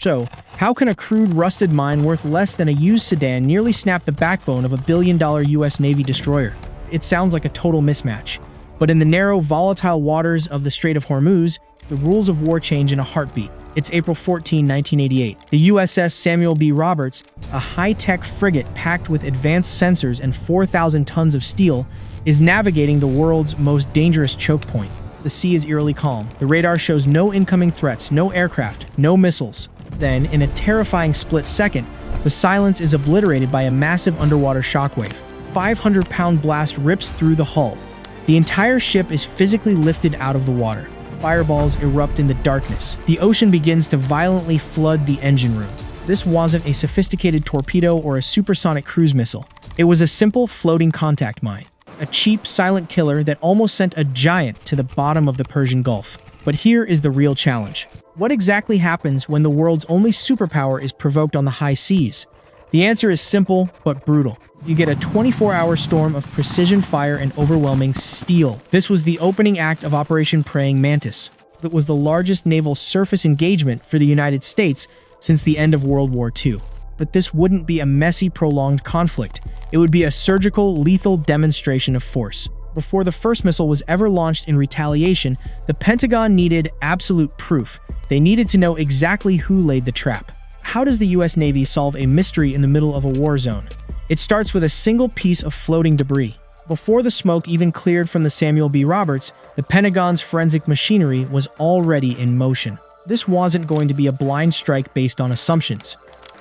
So, how can a crude, rusted mine worth less than a used sedan nearly snap the backbone of a billion-dollar US Navy destroyer? It sounds like a total mismatch. But in the narrow, volatile waters of the Strait of Hormuz, the rules of war change in a heartbeat. It's April 14, 1988. The USS Samuel B. Roberts, a high-tech frigate packed with advanced sensors and 4,000 tons of steel, is navigating the world's most dangerous choke point. The sea is eerily calm. The radar shows no incoming threats, no aircraft, no missiles. Then, in a terrifying split second, the silence is obliterated by a massive underwater shockwave. 500-pound blast rips through the hull. The entire ship is physically lifted out of the water. Fireballs erupt in the darkness. The ocean begins to violently flood the engine room. This wasn't a sophisticated torpedo or a supersonic cruise missile. It was a simple floating contact mine. A cheap, silent killer that almost sent a giant to the bottom of the Persian Gulf. But here is the real challenge. What exactly happens when the world's only superpower is provoked on the high seas? The answer is simple but brutal. You get a 24-hour storm of precision fire and overwhelming steel. This was the opening act of Operation Praying Mantis. It was the largest naval surface engagement for the United States since the end of World War II. But this wouldn't be a messy, prolonged conflict. It would be a surgical, lethal demonstration of force. Before the first missile was ever launched in retaliation, the Pentagon needed absolute proof. They needed to know exactly who laid the trap. How does the US Navy solve a mystery in the middle of a war zone? It starts with a single piece of floating debris. Before the smoke even cleared from the Samuel B. Roberts, the Pentagon's forensic machinery was already in motion. This wasn't going to be a blind strike based on assumptions.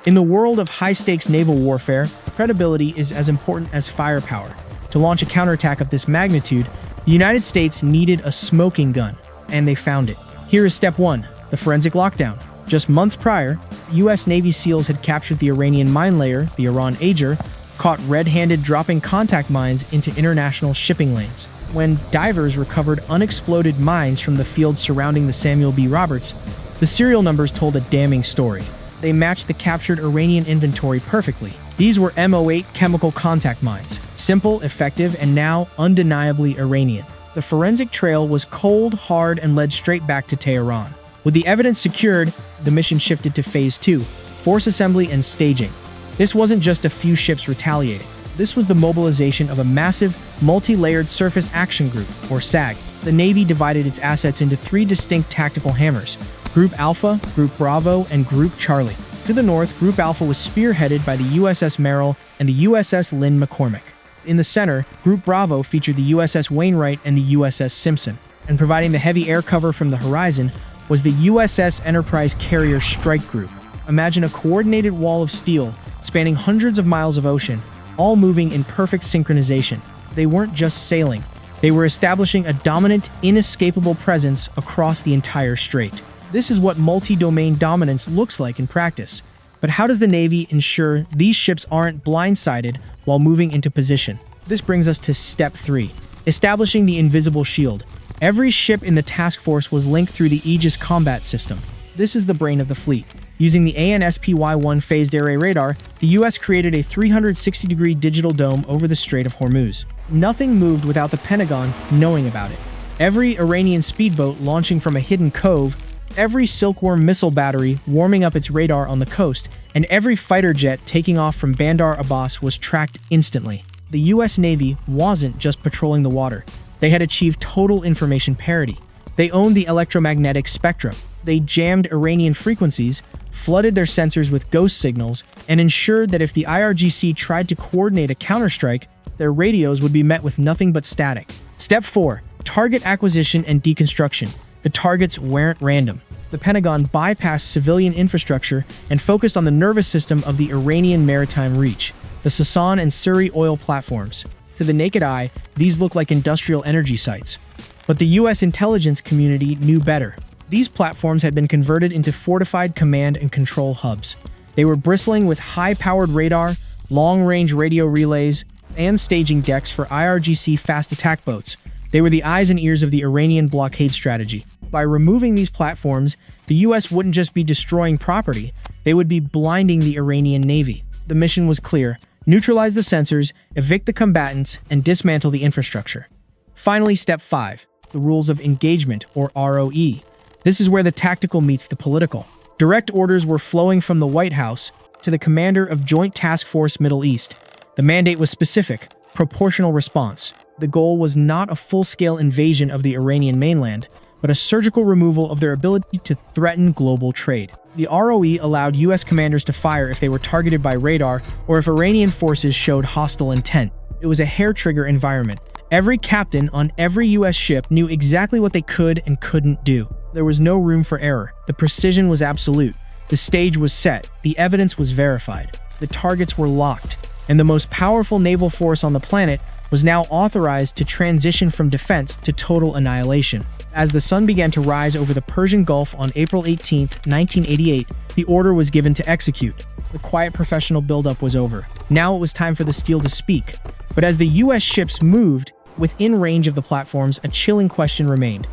In the world of high-stakes naval warfare, credibility is as important as firepower. To launch a counterattack of this magnitude, the United States needed a smoking gun, and they found it. Here is step 1, the forensic lockdown. Just months prior, US Navy SEALs had captured the Iranian mine layer, the Iran Ager, caught red-handed dropping contact mines into international shipping lanes. When divers recovered unexploded mines from the field surrounding the Samuel B. Roberts, the serial numbers told a damning story. They matched the captured Iranian inventory perfectly. These were M08 chemical contact mines, simple, effective, and now undeniably Iranian. The forensic trail was cold, hard, and led straight back to Tehran. With the evidence secured, the mission shifted to Phase 2, force assembly and staging. This wasn't just a few ships retaliating. This was the mobilization of a massive, multi-layered surface action group, or SAG. The Navy divided its assets into 3 distinct tactical hammers: Group Alpha, Group Bravo, and Group Charlie. To the north, Group Alpha was spearheaded by the USS Merrill and the USS Lynn McCormick. In the center, Group Bravo featured the USS Wainwright and the USS Simpson. And providing the heavy air cover from the horizon was the USS Enterprise Carrier Strike Group. Imagine a coordinated wall of steel spanning hundreds of miles of ocean, all moving in perfect synchronization. They weren't just sailing. They were establishing a dominant, inescapable presence across the entire strait. This is what multi-domain dominance looks like in practice. But how does the Navy ensure these ships aren't blindsided while moving into position? This brings us to step 3, establishing the invisible shield. Every ship in the task force was linked through the Aegis combat system. This is the brain of the fleet. Using the ANSPY-1 phased array radar, the US created a 360-degree digital dome over the Strait of Hormuz. Nothing moved without the Pentagon knowing about it. Every Iranian speedboat launching from a hidden cove, every Silkworm missile battery warming up its radar on the coast, and every fighter jet taking off from Bandar Abbas was tracked instantly. The US Navy wasn't just patrolling the water. They had achieved total information parity. They owned the electromagnetic spectrum. They jammed Iranian frequencies, flooded their sensors with ghost signals, and ensured that if the IRGC tried to coordinate a counterstrike, their radios would be met with nothing but static. Step 4. Target acquisition and deconstruction. The targets weren't random. The Pentagon bypassed civilian infrastructure and focused on the nervous system of the Iranian maritime reach, the Sasan and Suri oil platforms. To the naked eye, these look like industrial energy sites. But the US intelligence community knew better. These platforms had been converted into fortified command and control hubs. They were bristling with high-powered radar, long-range radio relays, and staging decks for IRGC fast attack boats. They were the eyes and ears of the Iranian blockade strategy. By removing these platforms, the US wouldn't just be destroying property, they would be blinding the Iranian Navy. The mission was clear: neutralize the sensors, evict the combatants, and dismantle the infrastructure. Finally, step 5, the rules of engagement, or ROE. This is where the tactical meets the political. Direct orders were flowing from the White House to the commander of Joint Task Force Middle East. The mandate was specific: proportional response. The goal was not a full-scale invasion of the Iranian mainland, but a surgical removal of their ability to threaten global trade. The ROE allowed U.S. commanders to fire if they were targeted by radar or if Iranian forces showed hostile intent. It was a hair-trigger environment. Every captain on every U.S. ship knew exactly what they could and couldn't do. There was no room for error. The precision was absolute. The stage was set. The evidence was verified. The targets were locked. And the most powerful naval force on the planet was now authorized to transition from defense to total annihilation. As the sun began to rise over the Persian Gulf on April 18, 1988, the order was given to execute. The quiet professional buildup was over. Now it was time for the steel to speak. But as the U.S. ships moved within range of the platforms, a chilling question remained.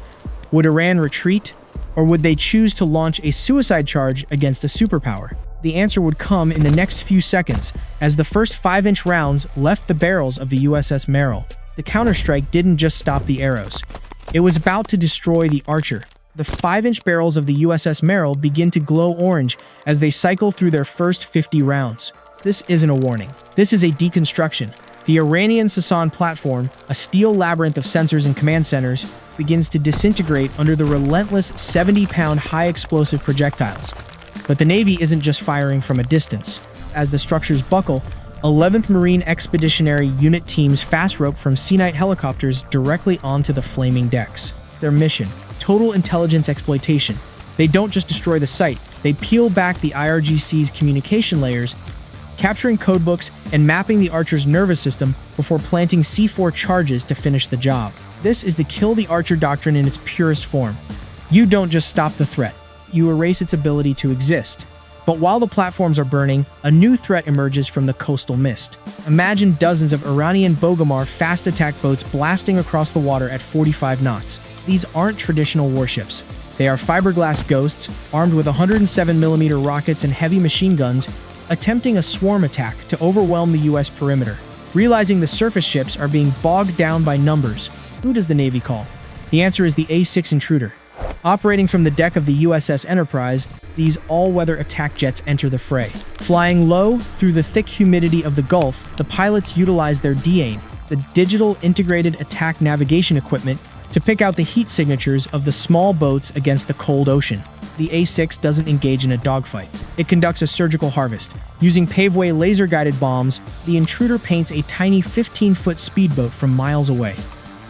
Would Iran retreat, or would they choose to launch a suicide charge against a superpower? The answer would come in the next few seconds, as the first 5-inch rounds left the barrels of the USS Merrill. The counterstrike didn't just stop the arrows. It was about to destroy the Archer. The 5-inch barrels of the USS Merrill begin to glow orange as they cycle through their first 50 rounds. This isn't a warning. This is a deconstruction. The Iranian Sasan platform, a steel labyrinth of sensors and command centers, begins to disintegrate under the relentless 70-pound high-explosive projectiles. But the Navy isn't just firing from a distance. As the structures buckle, 11th Marine Expeditionary Unit teams fast-rope from Sea-Knight helicopters directly onto the flaming decks. Their mission: total intelligence exploitation. They don't just destroy the site, they peel back the IRGC's communication layers, capturing codebooks and mapping the Archer's nervous system before planting C4 charges to finish the job. This is the Kill the Archer doctrine in its purest form. You don't just stop the threat, you erase its ability to exist. But while the platforms are burning, a new threat emerges from the coastal mist. Imagine dozens of Iranian Bogomar fast attack boats blasting across the water at 45 knots. These aren't traditional warships. They are fiberglass ghosts, armed with 107mm rockets and heavy machine guns, attempting a swarm attack to overwhelm the U.S. perimeter. Realizing the surface ships are being bogged down by numbers, who does the Navy call? The answer is the A-6 Intruder. Operating from the deck of the USS Enterprise, these all-weather attack jets enter the fray. Flying low through the thick humidity of the Gulf, the pilots utilize their DANE, the Digital Integrated Attack Navigation Equipment, to pick out the heat signatures of the small boats against the cold ocean. The A-6 doesn't engage in a dogfight. It conducts a surgical harvest. Using paveway laser-guided bombs, the Intruder paints a tiny 15-foot speedboat from miles away.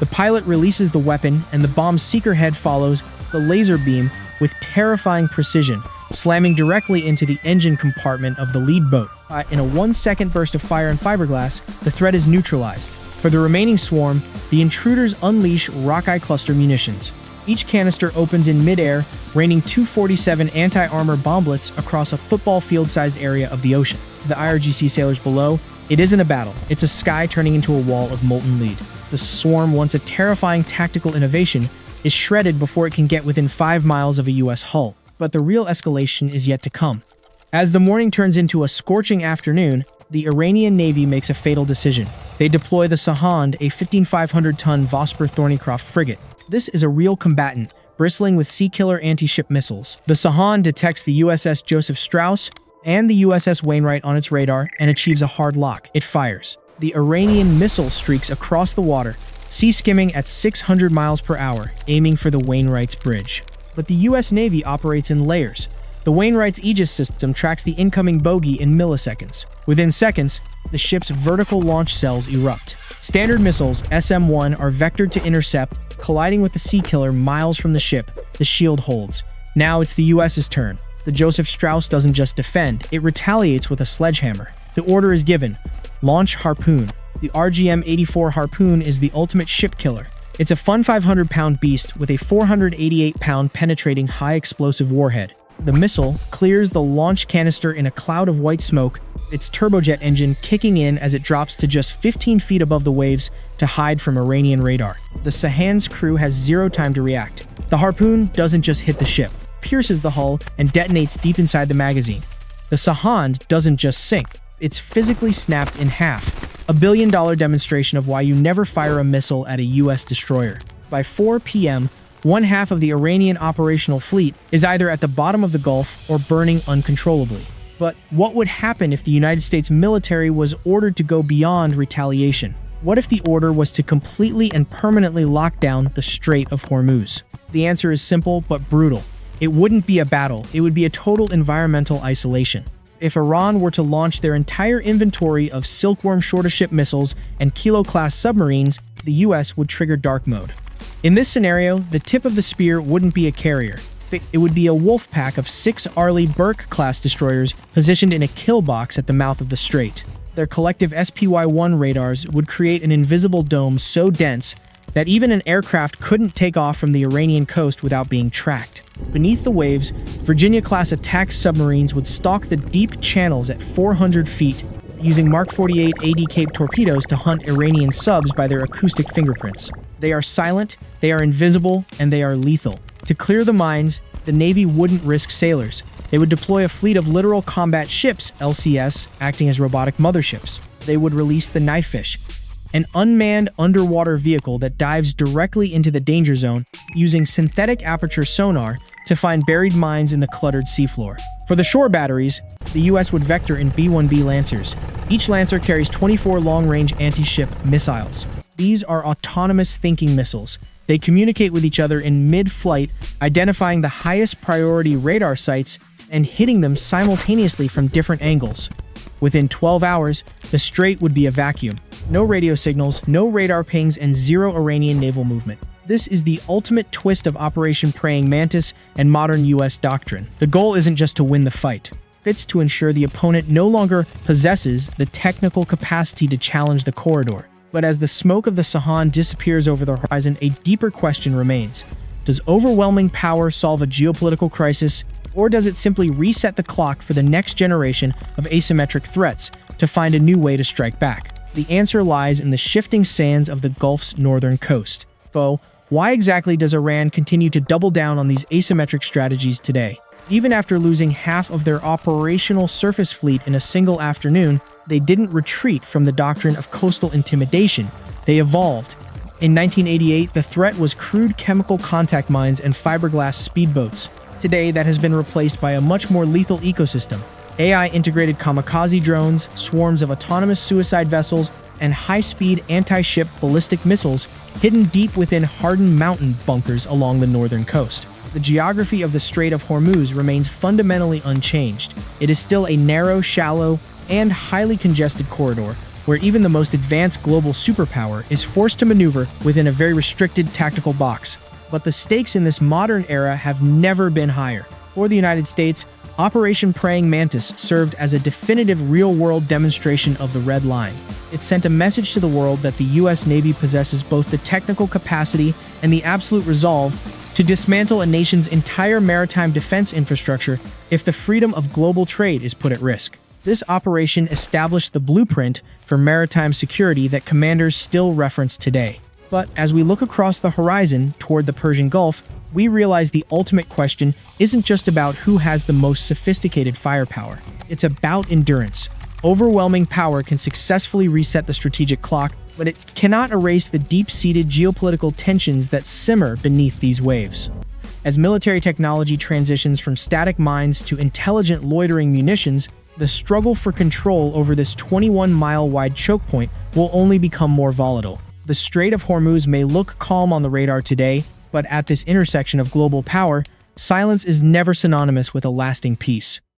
The pilot releases the weapon, and the bomb's seeker head follows the laser beam with terrifying precision, slamming directly into the engine compartment of the lead boat. In a 1-second burst of fire and fiberglass, the threat is neutralized. For the remaining swarm, the Intruders unleash Rockeye cluster munitions. Each canister opens in midair, raining 247 anti-armor bomblets across a football field-sized area of the ocean. To the IRGC sailors below, it isn't a battle, it's a sky turning into a wall of molten lead. The swarm, once a terrifying tactical innovation, is shredded before it can get within 5 miles of a U.S. hull. But the real escalation is yet to come. As the morning turns into a scorching afternoon, the Iranian Navy makes a fatal decision. They deploy the Sahand, a 15,500-ton Vosper Thornycroft frigate. This is a real combatant, bristling with sea-killer anti-ship missiles. The Sahand detects the USS Joseph Strauss and the USS Wainwright on its radar and achieves a hard lock. It fires. The Iranian missile streaks across the water, sea skimming at 600 miles per hour, aiming for the Wainwright's bridge. But the U.S. Navy operates in layers. The Wainwright's Aegis system tracks the incoming bogey in milliseconds. Within seconds, the ship's vertical launch cells erupt. Standard missiles, SM-1, are vectored to intercept, colliding with the Sea Killer miles from the ship. The shield holds. Now it's the U.S.'s turn. The Joseph Strauss doesn't just defend, it retaliates with a sledgehammer. The order is given: launch Harpoon. The RGM-84 Harpoon is the ultimate ship killer. It's a fun 500-pound beast with a 488-pound penetrating high-explosive warhead. The missile clears the launch canister in a cloud of white smoke, its turbojet engine kicking in as it drops to just 15 feet above the waves to hide from Iranian radar. The Sahand's crew has zero time to react. The Harpoon doesn't just hit the ship, pierces the hull, and detonates deep inside the magazine. The Sahand doesn't just sink, it's physically snapped in half. A billion-dollar demonstration of why you never fire a missile at a U.S. destroyer. By 4 p.m., one half of the Iranian operational fleet is either at the bottom of the Gulf or burning uncontrollably. But what would happen if the United States military was ordered to go beyond retaliation? What if the order was to completely and permanently lock down the Strait of Hormuz? The answer is simple but brutal. It wouldn't be a battle, it would be a total environmental isolation. If Iran were to launch their entire inventory of Silkworm shore-to-ship missiles and Kilo-class submarines, the US would trigger dark mode. In this scenario, the tip of the spear wouldn't be a carrier. It would be a wolf pack of 6 Arleigh Burke-class destroyers positioned in a kill box at the mouth of the strait. Their collective SPY-1 radars would create an invisible dome so dense that even an aircraft couldn't take off from the Iranian coast without being tracked. Beneath the waves, Virginia-class attack submarines would stalk the deep channels at 400 feet, using Mark 48 AD Cape torpedoes to hunt Iranian subs by their acoustic fingerprints. They are silent, they are invisible, and they are lethal. To clear the mines, the Navy wouldn't risk sailors. They would deploy a fleet of littoral combat ships, LCS, acting as robotic motherships. They would release the Knifefish, an unmanned underwater vehicle that dives directly into the danger zone using synthetic aperture sonar to find buried mines in the cluttered seafloor. For the shore batteries, the US would vector in B-1B Lancers. Each Lancer carries 24 long-range anti-ship missiles. These are autonomous thinking missiles. They communicate with each other in mid-flight, identifying the highest priority radar sites and hitting them simultaneously from different angles. Within 12 hours, the strait would be a vacuum. No radio signals, no radar pings, and zero Iranian naval movement. This is the ultimate twist of Operation Praying Mantis and modern US doctrine. The goal isn't just to win the fight. It's to ensure the opponent no longer possesses the technical capacity to challenge the corridor. But as the smoke of the Sahan disappears over the horizon, a deeper question remains. Does overwhelming power solve a geopolitical crisis, or does it simply reset the clock for the next generation of asymmetric threats to find a new way to strike back? The answer lies in the shifting sands of the Gulf's northern coast. So, why exactly does Iran continue to double down on these asymmetric strategies today? Even after losing half of their operational surface fleet in a single afternoon, they didn't retreat from the doctrine of coastal intimidation. They evolved. In 1988, the threat was crude chemical contact mines and fiberglass speedboats. Today, that has been replaced by a much more lethal ecosystem. AI-integrated kamikaze drones, swarms of autonomous suicide vessels, and high-speed anti-ship ballistic missiles hidden deep within hardened mountain bunkers along the northern coast. The geography of the Strait of Hormuz remains fundamentally unchanged. It is still a narrow, shallow, and highly congested corridor where even the most advanced global superpower is forced to maneuver within a very restricted tactical box. But the stakes in this modern era have never been higher. For the United States, Operation Praying Mantis served as a definitive real-world demonstration of the Red Line. It sent a message to the world that the US Navy possesses both the technical capacity and the absolute resolve to dismantle a nation's entire maritime defense infrastructure if the freedom of global trade is put at risk. This operation established the blueprint for maritime security that commanders still reference today. But as we look across the horizon toward the Persian Gulf, we realize the ultimate question isn't just about who has the most sophisticated firepower. It's about endurance. Overwhelming power can successfully reset the strategic clock, but it cannot erase the deep-seated geopolitical tensions that simmer beneath these waves. As military technology transitions from static mines to intelligent loitering munitions, the struggle for control over this 21-mile-wide choke point will only become more volatile. The Strait of Hormuz may look calm on the radar today, but at this intersection of global power, silence is never synonymous with a lasting peace.